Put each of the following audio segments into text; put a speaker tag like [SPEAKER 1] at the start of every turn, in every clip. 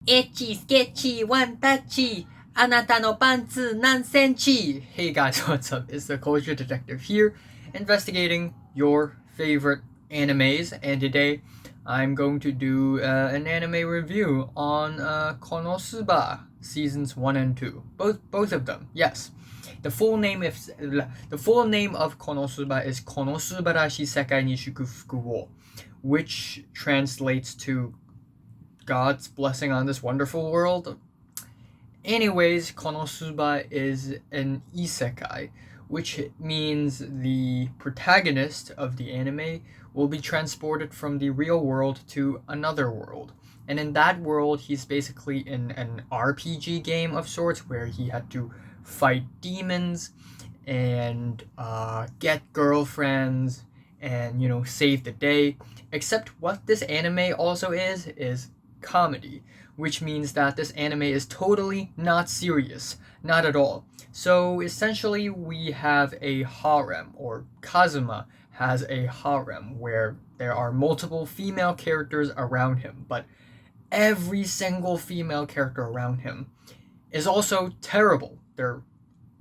[SPEAKER 1] Itchy, sketchy, one touchy. Anata no pantsu nansenchi. Hey guys, what's up? It's the Culture Detective here, investigating your favorite animes. And today, I'm going to do an anime review on KonoSuba seasons 1 and 2. Both of them. Yes. The full name of KonoSuba is KonoSubarashii Sekai ni Shukufu wo, which translates to God's blessing on this wonderful world. Anyways, KonoSuba is an isekai, which means the protagonist of the anime will be transported from the real world to another world. And in that world, he's basically in an RPG game of sorts where he had to fight demons and get girlfriends and, save the day. Except what this anime also is comedy, which means that this anime is totally not serious, not at all. So essentially, we have a harem, or Kazuma has a harem, where there are multiple female characters around him, but every single female character around him is also terrible. They're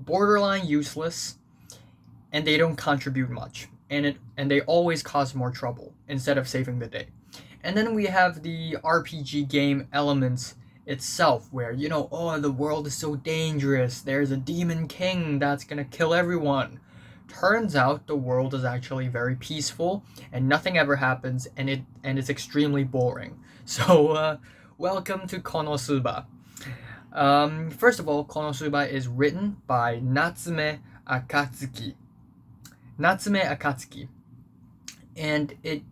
[SPEAKER 1] borderline useless, and they don't contribute much, and they always cause more trouble instead of saving the day. And then we have the RPG game elements itself, where, the world is so dangerous, there's a demon king that's gonna kill everyone. Turns out the world is actually very peaceful, and nothing ever happens, and it's extremely boring. So, welcome to KonoSuba. First of all, KonoSuba is written by Natsume Akatsuki. And it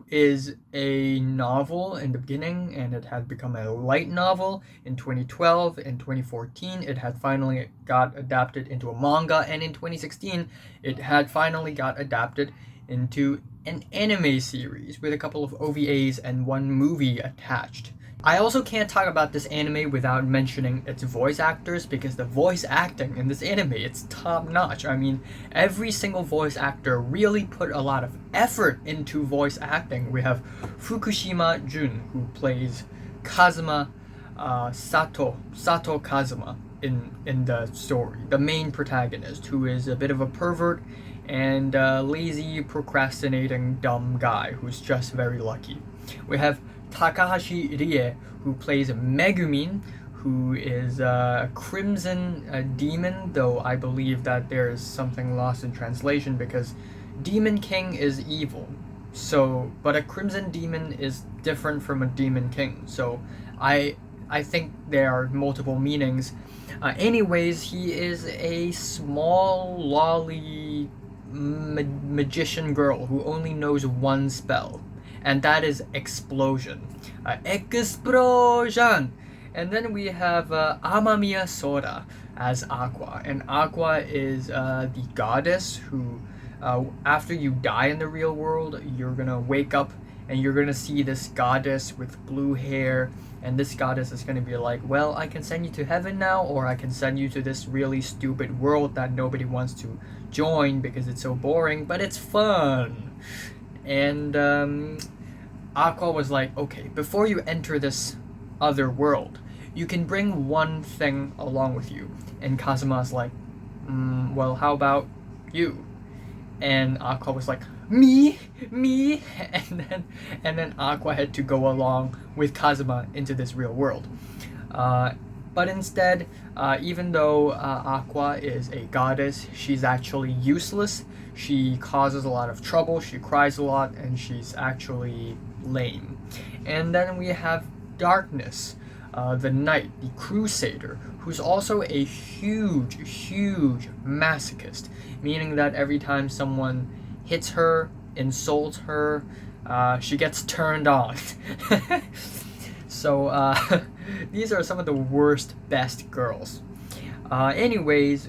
[SPEAKER 1] is a novel in the beginning, and it had become a light novel in 2012. In 2014, it had finally got adapted into a manga, and in 2016, it had finally got adapted into an anime series with a couple of OVAs and one movie attached. I also can't talk about this anime without mentioning its voice actors, because the voice acting in this anime, it's top notch. I mean, every single voice actor really put a lot of effort into voice acting. We have Fukushima Jun, who plays Kazuma, Sato Kazuma in the story, the main protagonist, who is a bit of a pervert and lazy, procrastinating, dumb guy who's just very lucky. We have Takahashi Rie, who plays Megumin, who is a crimson demon, though I believe that there is something lost in translation, because Demon King is evil. So, but a crimson demon is different from a demon king. So, I think there are multiple meanings. Anyways, he is a small, lolly magician girl who only knows one spell, and that is explosion. Explosion! And then we have Amamiya Sora as Aqua. And Aqua is the goddess who, after you die in the real world, you're gonna wake up and you're gonna see this goddess with blue hair. And this goddess is gonna be like, well, I can send you to heaven now, or I can send you to this really stupid world that nobody wants to join because it's so boring, but it's fun. And Aqua was like, okay, before you enter this other world, you can bring one thing along with you. And Kazuma's like, well, how about you? And Aqua was like, me, and then Aqua had to go along with Kazuma into this real world. But instead, even though Aqua is a goddess, she's actually useless. She causes a lot of trouble, she cries a lot, and she's actually lame. And then we have Darkness, the knight, the crusader, who's also a huge masochist, meaning that every time someone hits her, insults her, she gets turned on. So these are some of the worst, best girls. Anyways,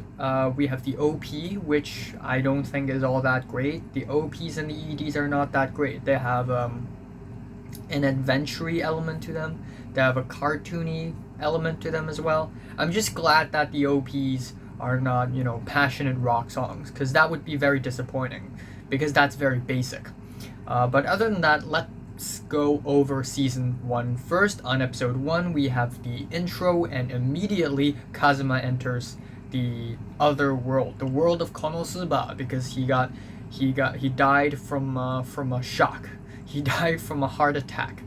[SPEAKER 1] we have the OP, which I don't think is all that great. The OPs and the EDs are not that great. They have an adventure element to them. They have a cartoony element to them as well. I'm just glad that the OPs are not, passionate rock songs, because that would be very disappointing, because that's very basic. But other than that, let's let's go over season 1 first. On episode 1, we have the intro, and immediately Kazuma enters the other world, the world of KonoSuba, because he died from a shock. He died from a heart attack.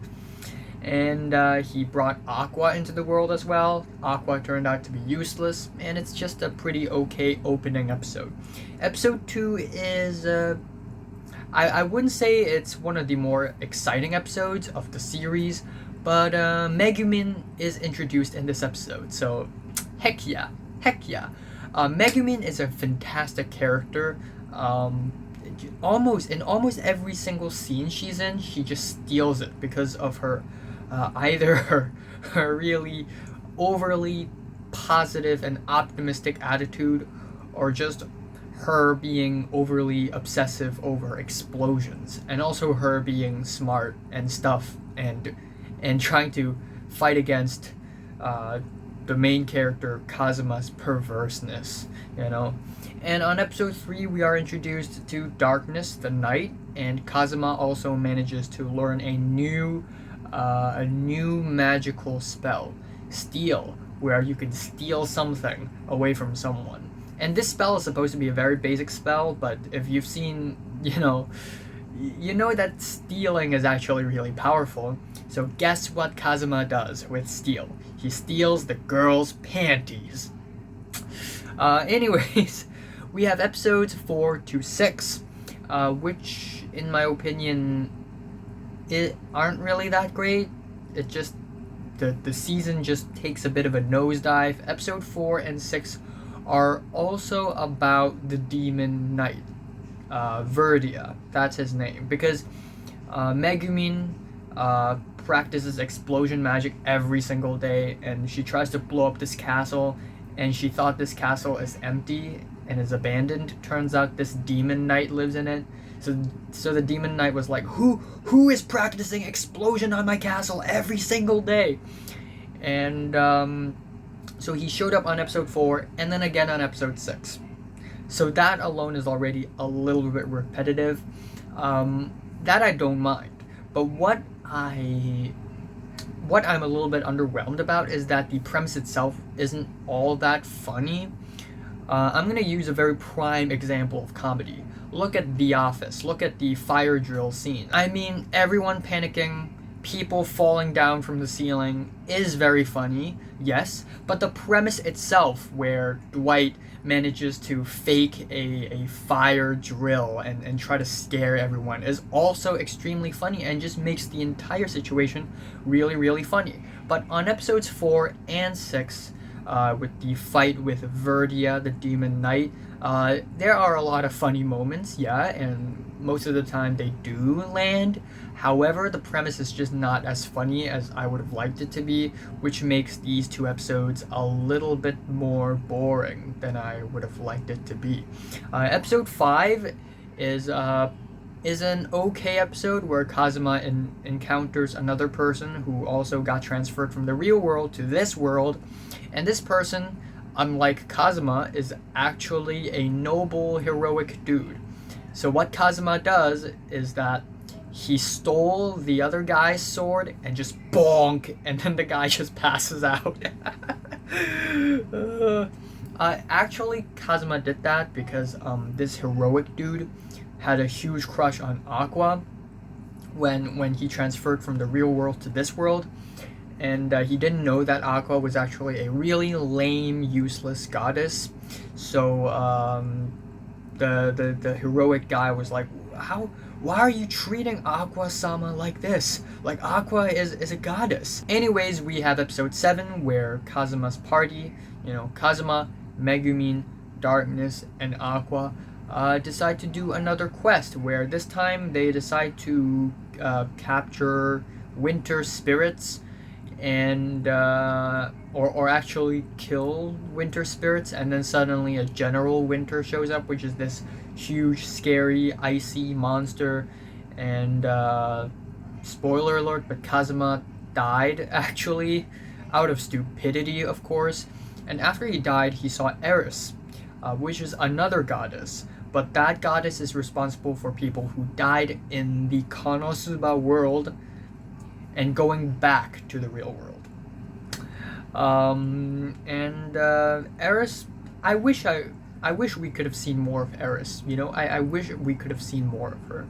[SPEAKER 1] And he brought Aqua into the world as well. Aqua turned out to be useless, and it's just a pretty okay opening episode. Episode 2 is, I wouldn't say it's one of the more exciting episodes of the series, but Megumin is introduced in this episode, so heck yeah. Megumin is a fantastic character. Almost every single scene she's in, she just steals it because of her either her really overly positive and optimistic attitude, or just her being overly obsessive over explosions, and also her being smart and stuff, and trying to fight against the main character Kazuma's perverseness, you know. And on episode 3, we are introduced to Darkness, the Night, and Kazuma also manages to learn a new magical spell, Steal, where you can steal something away from someone. And this spell is supposed to be a very basic spell, but if you've seen, you know that stealing is actually really powerful. So guess what Kazuma does with Steal? He steals the girl's panties. Anyways, we have episodes 4 to 6, which, in my opinion, aren't really that great. It just, the season just takes a bit of a nosedive. Episode 4 and 6 are also about the demon knight, Verdia. That's his name, because Megumin practices explosion magic every single day, and she tries to blow up this castle, and she thought this castle is empty and is abandoned. Turns out this demon knight lives in it. So the demon knight was like, who is practicing explosion on my castle every single day? And so he showed up on episode 4 and then again on episode 6. So that alone is already a little bit repetitive. That I don't mind. But what I'm a little bit underwhelmed about is that the premise itself isn't all that funny. I'm going to use a very prime example of comedy. Look at The Office. Look at the fire drill scene. I mean, everyone panicking, people falling down from the ceiling is very funny, yes, but the premise itself, where Dwight manages to fake a fire drill and try to scare everyone, is also extremely funny and just makes the entire situation really, really funny. But on episodes 4 and 6, with the fight with Verdia, the demon knight, there are a lot of funny moments, yeah, and most of the time they do land. However, the premise is just not as funny as I would have liked it to be, which makes these 2 episodes a little bit more boring than I would have liked it to be. Episode 5 is an okay episode where Kazuma encounters another person who also got transferred from the real world to this world, and this person, unlike Kazuma, is actually a noble, heroic dude. So what Kazuma does is that he stole the other guy's sword and just bonk, and then the guy just passes out. Actually, Kazuma did that because this heroic dude had a huge crush on Aqua when he transferred from the real world to this world, and he didn't know that Aqua was actually a really lame, useless goddess. So the heroic guy was like, why are you treating Aqua-sama like this? Like, Aqua is a goddess. Anyways, we have episode 7 where Kazuma's party, Kazuma, Megumin, Darkness, and Aqua decide to do another quest, where this time they decide to capture winter spirits, and or actually kill winter spirits, and then suddenly a general winter shows up, which is this huge, scary, icy monster, and spoiler alert, but Kazuma died, actually, out of stupidity, of course. And after he died, he saw Eris, which is another goddess, but that goddess is responsible for people who died in the KonoSuba world and going back to the real world. Eris, I wish we could have seen more of Eris. You know, I wish we could have seen more of her.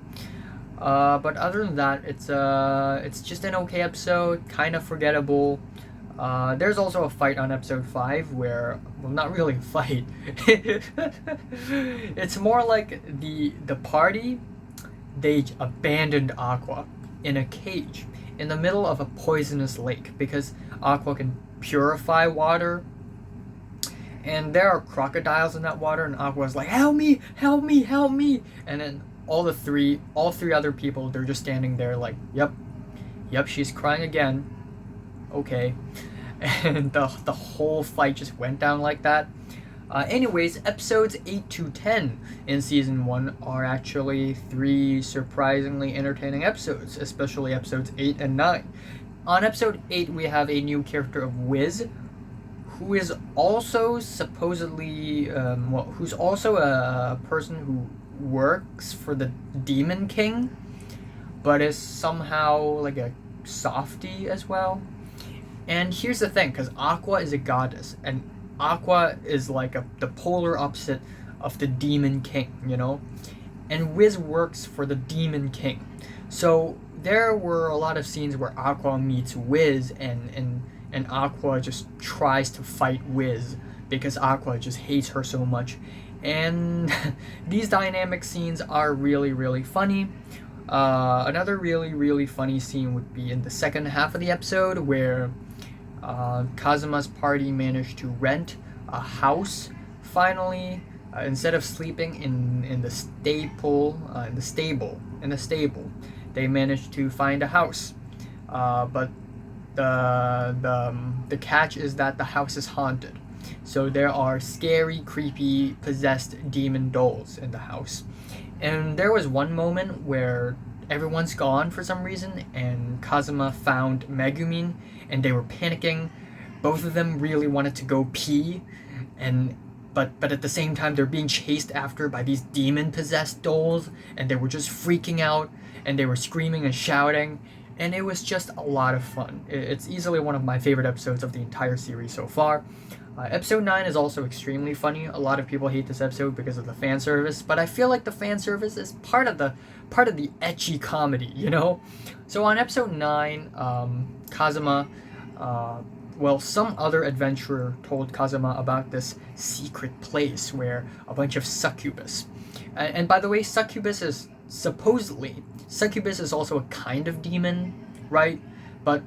[SPEAKER 1] But other than that, it's just an okay episode, kind of forgettable. There's also a fight on episode 5 where, well, not really a fight. It's more like the party, they abandoned Aqua in a cage in the middle of a poisonous lake because Aqua can purify water. And there are crocodiles in that water, and Aqua's like, help me, help me, help me. And then all three other people, they're just standing there like, yep, she's crying again. Okay. And the whole fight just went down like that. Anyways, episodes 8 to 10 in season 1 are actually 3 surprisingly entertaining episodes, especially episodes 8 and 9. On episode 8, we have a new character of Wiz, who is also supposedly, who's also a person who works for the Demon King, but is somehow like a softie as well. And here's the thing, because Aqua is a goddess, and Aqua is like the polar opposite of the Demon King, you know? And Wiz works for the Demon King. So there were a lot of scenes where Aqua meets Wiz, and Aqua just tries to fight Wiz because Aqua just hates her so much. And these dynamic scenes are really, really funny. Another really, really funny scene would be in the second half of the episode where Kazuma's party managed to rent a house finally, instead of sleeping in the stable. They managed to find a house, but the catch is that the house is haunted. So there are scary, creepy, possessed demon dolls in the house. And there was one moment where everyone's gone for some reason, and Kazuma found Megumin, and they were panicking. Both of them really wanted to go pee, but at the same time they're being chased after by these demon-possessed dolls, and they were just freaking out, and they were screaming and shouting, and it was just a lot of fun. It's easily one of my favorite episodes of the entire series so far. Episode 9 is also extremely funny. A lot of people hate this episode because of the fan service, but I feel like the fan service is part of the ecchi comedy, you know? So on episode 9, Kazuma, some other adventurer told Kazuma about this secret place where a bunch of succubus. And by the way, succubus is also a kind of demon, right? But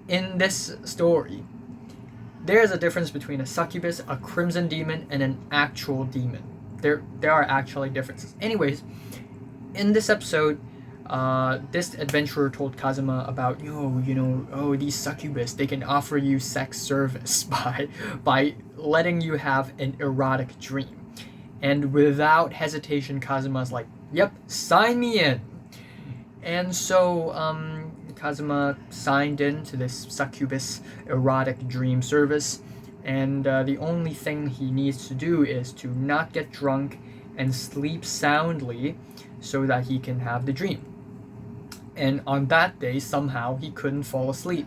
[SPEAKER 1] in this story, there's a difference between a succubus, a crimson demon, and an actual demon. There are actually differences. Anyways, in this episode, this adventurer told Kazuma about, these succubus, they can offer you sex service by letting you have an erotic dream. And without hesitation, Kazuma's like, yep, sign me in. And so, Kazuma signed in to this succubus erotic dream service, and the only thing he needs to do is to not get drunk and sleep soundly so that he can have the dream. And on that day, somehow, he couldn't fall asleep.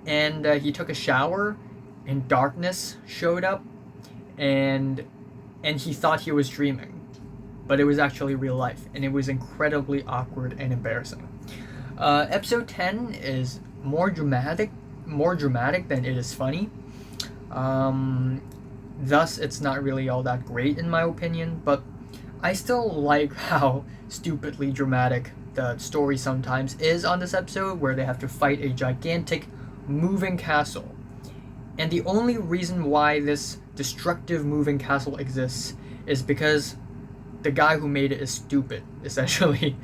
[SPEAKER 1] And he took a shower, and darkness showed up, and he thought he was dreaming. But it was actually real life, and it was incredibly awkward and embarrassing. Episode 10 is more dramatic than it is funny. Thus, it's not really all that great in my opinion, but I still like how stupidly dramatic the story sometimes is on this episode, where they have to fight a gigantic moving castle. And the only reason why this destructive moving castle exists is because the guy who made it is stupid, essentially.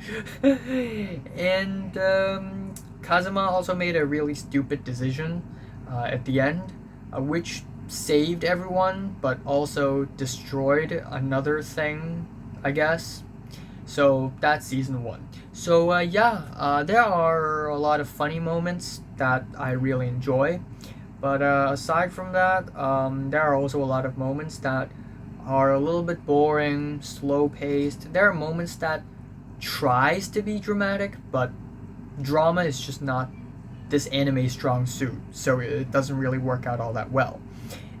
[SPEAKER 1] And Kazuma also made a really stupid decision at the end, which saved everyone, but also destroyed another thing, I guess. So that's season 1. So there are a lot of funny moments that I really enjoy. But aside from that, there are also a lot of moments that are a little bit boring, slow paced. There are moments that tries to be dramatic, but drama is just not this anime strong suit, so it doesn't really work out all that well.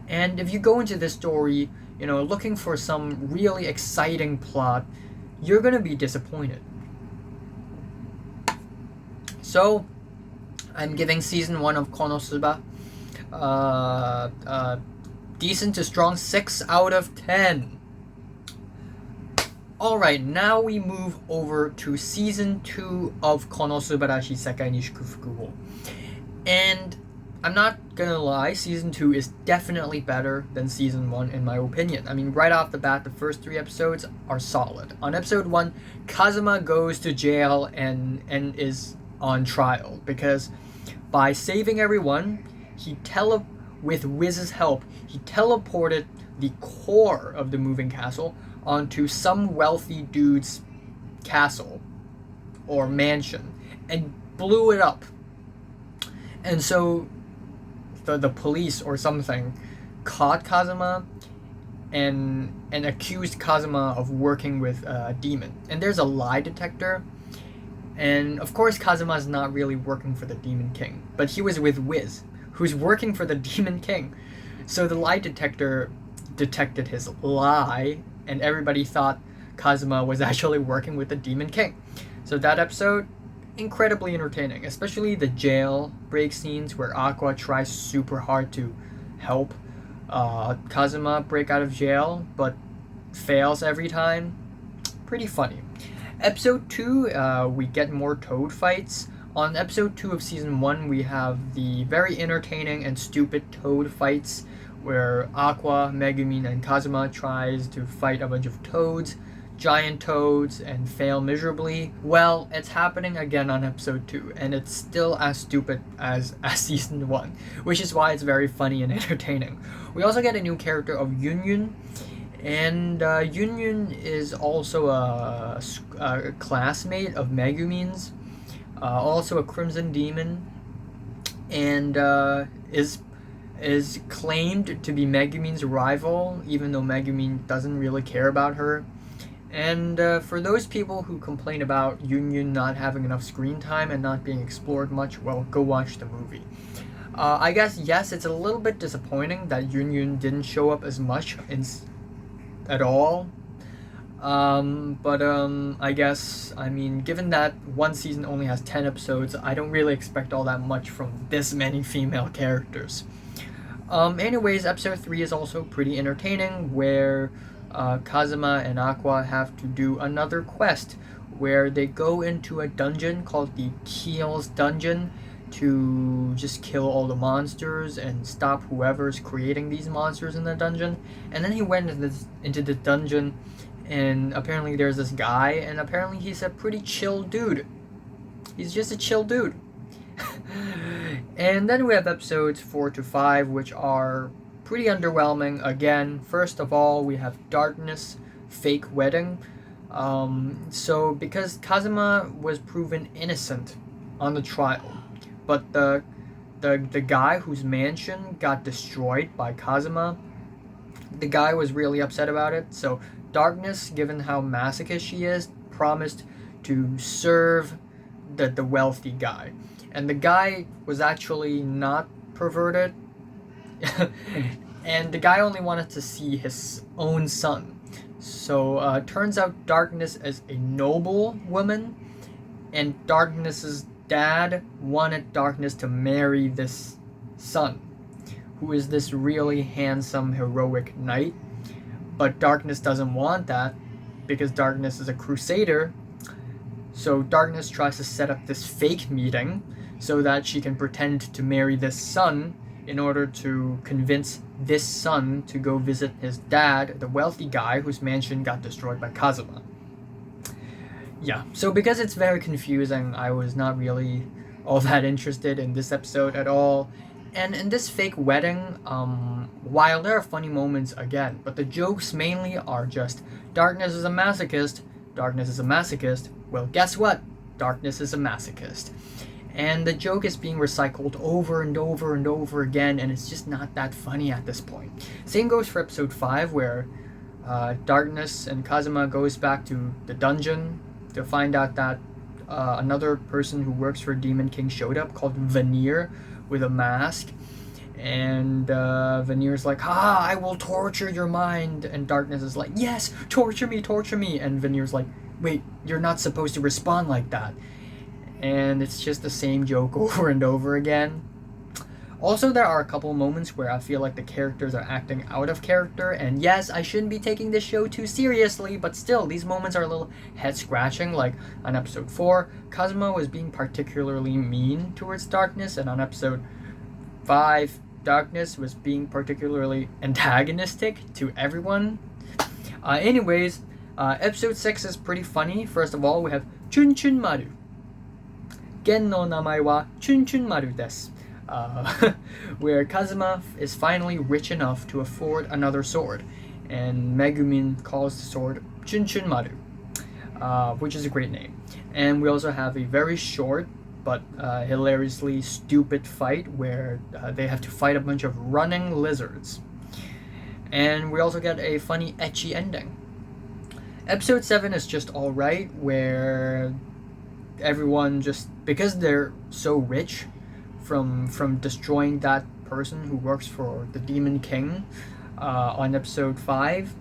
[SPEAKER 1] And if you go into this story, looking for some really exciting plot, you're gonna be disappointed. So, I'm giving season 1 of KonoSuba decent to strong 6 out of 10. Alright, now we move over to season 2 of KonoSubarashii Sekai ni Shukufu wo. And I'm not gonna lie, season 2 is definitely better than season 1 in my opinion. I mean, right off the bat, the first 3 episodes are solid. On episode 1, Kazuma goes to jail and is on trial because by saving everyone, with Wiz's help, he teleported the core of the moving castle onto some wealthy dude's castle or mansion and blew it up. And so the police or something caught Kazuma and accused Kazuma of working with a demon. And there's a lie detector. And of course Kazuma is not really working for the Demon King, but he was with Wiz, who's working for the Demon King. So the lie detector detected his lie, and everybody thought Kazuma was actually working with the Demon King. So that episode, incredibly entertaining, especially the jail break scenes where Aqua tries super hard to help Kazuma break out of jail, but fails every time. Pretty funny. Episode 2, we get more Toad fights. On episode 2 of season 1, we have the very entertaining and stupid Toad fights where Aqua, Megumin, and Kazuma tries to fight a bunch of toads, giant toads, and fail miserably. Well, it's happening again on episode 2, and it's still as stupid as season 1, which is why it's very funny and entertaining. We also get a new character of Yunyun, and Yunyun is also a classmate of Megumin's, also a Crimson Demon, and is claimed to be Megumin's rival, even though Megumin doesn't really care about her. And for those people who complain about Yunyun not having enough screen time and not being explored much, well, go watch the movie. I guess, yes, it's a little bit disappointing that Yunyun didn't show up as much at all. But I guess, given that one season only has 10 episodes, I don't really expect all that much from this many female characters. Anyways, episode 3 is also pretty entertaining, where Kazuma and Aqua have to do another quest where they go into a dungeon called the Keel's Dungeon to just kill all the monsters and stop whoever's creating these monsters in the dungeon. And then he went into the dungeon, and apparently there's this guy, and apparently he's a pretty chill dude. He's just a chill dude. And then we have episodes 4 to 5, which are pretty underwhelming. Again, first of all, we have Darkness, Fake Wedding. So because Kazuma was proven innocent on the trial, but the guy whose mansion got destroyed by Kazuma, the guy was really upset about it. So Darkness, given how masochist she is, promised to serve the wealthy guy. And the guy was actually not perverted. And the guy only wanted to see his own son. So turns out Darkness is a noble woman, and Darkness's dad wanted Darkness to marry this son, who is this really handsome, heroic knight. But Darkness doesn't want that because Darkness is a crusader. So Darkness tries to set up this fake meeting so that she can pretend to marry this son in order to convince this son to go visit his dad, the wealthy guy whose mansion got destroyed by Kazuma. Yeah, so because it's very confusing, I was not really all that interested in this episode at all. And in this fake wedding, while there are funny moments again, but the jokes mainly are just, Darkness is a masochist, Darkness is a masochist. Well, guess what? Darkness is a masochist. And the joke is being recycled over and over and over again, and it's just not that funny at this point. Same goes for episode 5, where Darkness and Kazuma goes back to the dungeon to find out that another person who works for Demon King showed up called Veneer with a mask. And Veneer's like, I will torture your mind. And Darkness is like, yes, torture me. And Veneer's like, wait, you're not supposed to respond like that. And it's just the same joke over and over again. Also, there are a couple moments where I feel like the characters are acting out of character, and yes, I shouldn't be taking this show too seriously, but still, these moments are a little head-scratching. Like, on episode 4, Kazuma was being particularly mean towards Darkness, and on episode 5, Darkness was being particularly antagonistic to everyone. Anyways, episode 6 is pretty funny. First of all, we have Chunchun Maru. Gen no namae wa Chunchun Maru desu. Where Kazuma is finally rich enough to afford another sword, and Megumin calls the sword Chunchun Maru, which is a great name. And we also have a very short but hilariously stupid fight where they have to fight a bunch of running lizards. And we also get a funny ecchi ending. Episode 7 is just alright, where everyone just, because they're so rich from destroying that person who works for the Demon King on episode 5,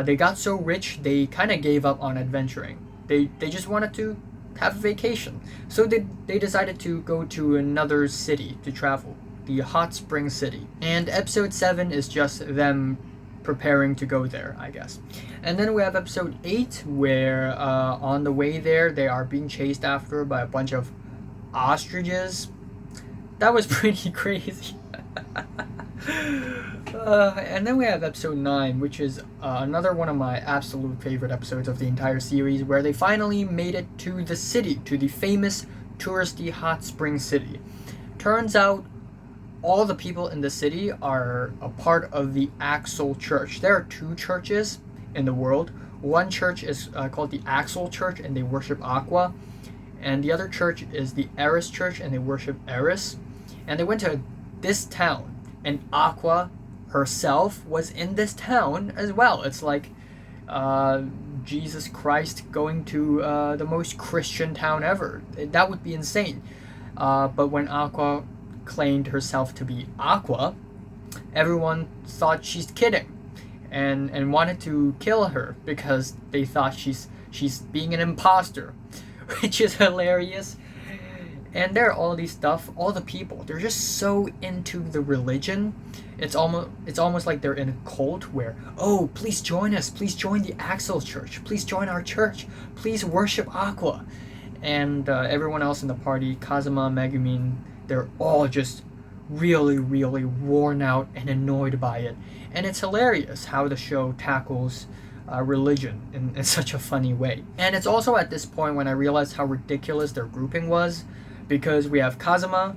[SPEAKER 1] they got so rich they kind of gave up on adventuring. They just wanted to have a vacation, so they decided to go to another city to travel, the Hot Spring City. And episode 7 is just them preparing to go there, I guess. And then we have episode 8 where on the way there they are being chased after by a bunch of ostriches. That was pretty crazy. And then we have episode 9, which is another one of my absolute favorite episodes of the entire series, where they finally made it to the city, to the famous touristy hot spring city. Turns out all the people in the city are a part of the Axel Church. There are 2 churches in the world. One church is called the Axel Church, and they worship Aqua. And the other church is the Eris Church, and they worship Eris. And they went to this town, and Aqua herself was in this town as well. It's like Jesus Christ going to the most Christian town ever. That would be insane. But when Aqua claimed herself to be Aqua, everyone thought she's kidding and wanted to kill her because they thought she's being an imposter, which is hilarious. And there are all these stuff, all the people, they're just so into the religion. It's almost like they're in a cult where, oh, please join us, please join the Axel Church, please join our church, please worship Aqua. And everyone else in the party, Kazuma, Megumin, they're all just really, really worn out and annoyed by it. And it's hilarious how the show tackles religion in such a funny way. And it's also at this point when I realized how ridiculous their grouping was, because we have Kazuma,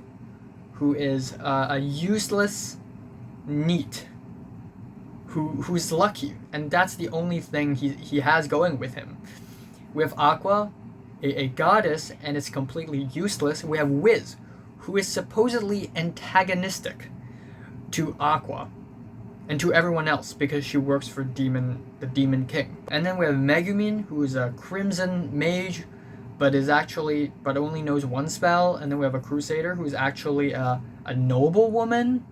[SPEAKER 1] who is a useless NEET, who's lucky, and that's the only thing he has going with him. We have Aqua, a goddess, and it's completely useless. We have Wiz, who is supposedly antagonistic to Aqua and to everyone else because she works for the Demon King. And then we have Megumin, who is a crimson mage, but only knows one spell. And then we have a Crusader, who is actually a noble woman,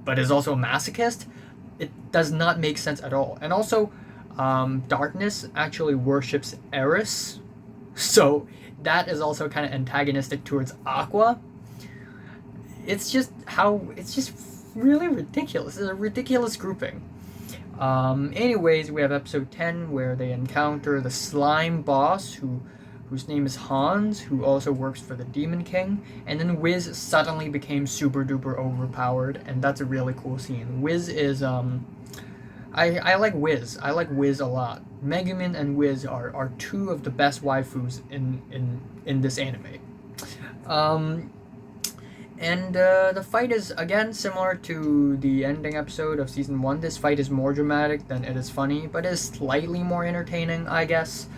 [SPEAKER 1] but is also a masochist. It does not make sense at all. And also, Darkness actually worships Eris, so that is also kind of antagonistic towards Aqua. It's just really ridiculous. It's a ridiculous grouping. Anyways, we have episode 10 where they encounter the slime boss whose name is Hans, who also works for the Demon King. And then Wiz suddenly became super duper overpowered, and that's a really cool scene. Wiz is I like Wiz. I like Wiz a lot. Megumin and Wiz are 2 of the best waifus in this anime. And the fight is, again, similar to the ending episode of Season 1. This fight is more dramatic than it is funny, but is slightly more entertaining, I guess,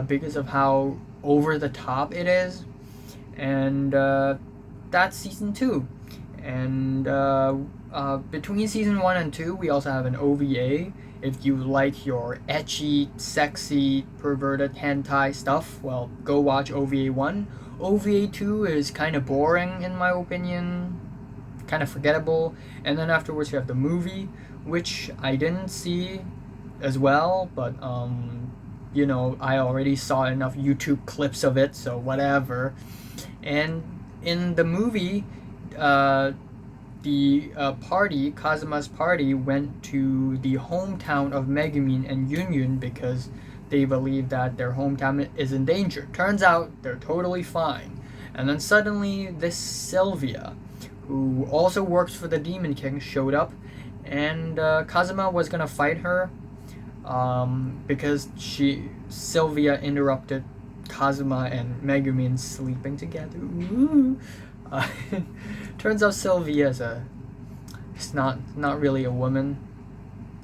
[SPEAKER 1] because of how over the top it is. And that's Season 2. And between season 1 and 2, we also have an OVA. If you like your ecchi, sexy, perverted hentai stuff, well, go watch OVA 1. OVA 2 is kind of boring in my opinion, kind of forgettable. And then afterwards you have the movie, which I didn't see as well, but I already saw enough YouTube clips of it, so whatever. And in the movie, the party, Kazuma's party, went to the hometown of Megumin and Yunyun because they believe that their hometown is in danger. Turns out they're totally fine. And then suddenly this Sylvia, who also works for the Demon King, showed up, and Kazuma was gonna fight her because Sylvia interrupted Kazuma and Megumin sleeping together. Ooh. Turns out Sylvia is not really a woman.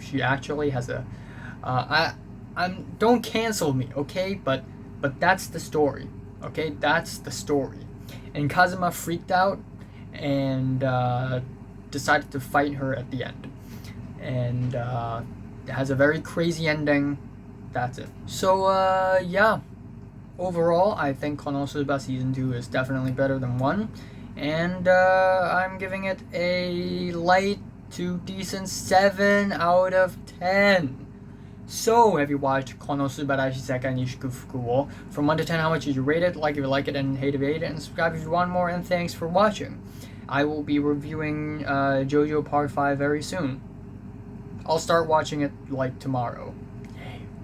[SPEAKER 1] She actually has a don't cancel me, okay? But that's the story. Okay? That's the story. And Kazuma freaked out and decided to fight her at the end. And it has a very crazy ending. That's it. So yeah. Overall, I think KonoSuba Season 2 is definitely better than 1. And I'm giving it a light to decent 7 out of 10. So, have you watched Subarashii Sekai ni Shukufu wo? From 1 to 10, how much did you rate it? Like if you like it, and hate if you hate it, and subscribe if you want more, and thanks for watching. I will be reviewing JoJo Part 5 very soon. I'll start watching it like tomorrow.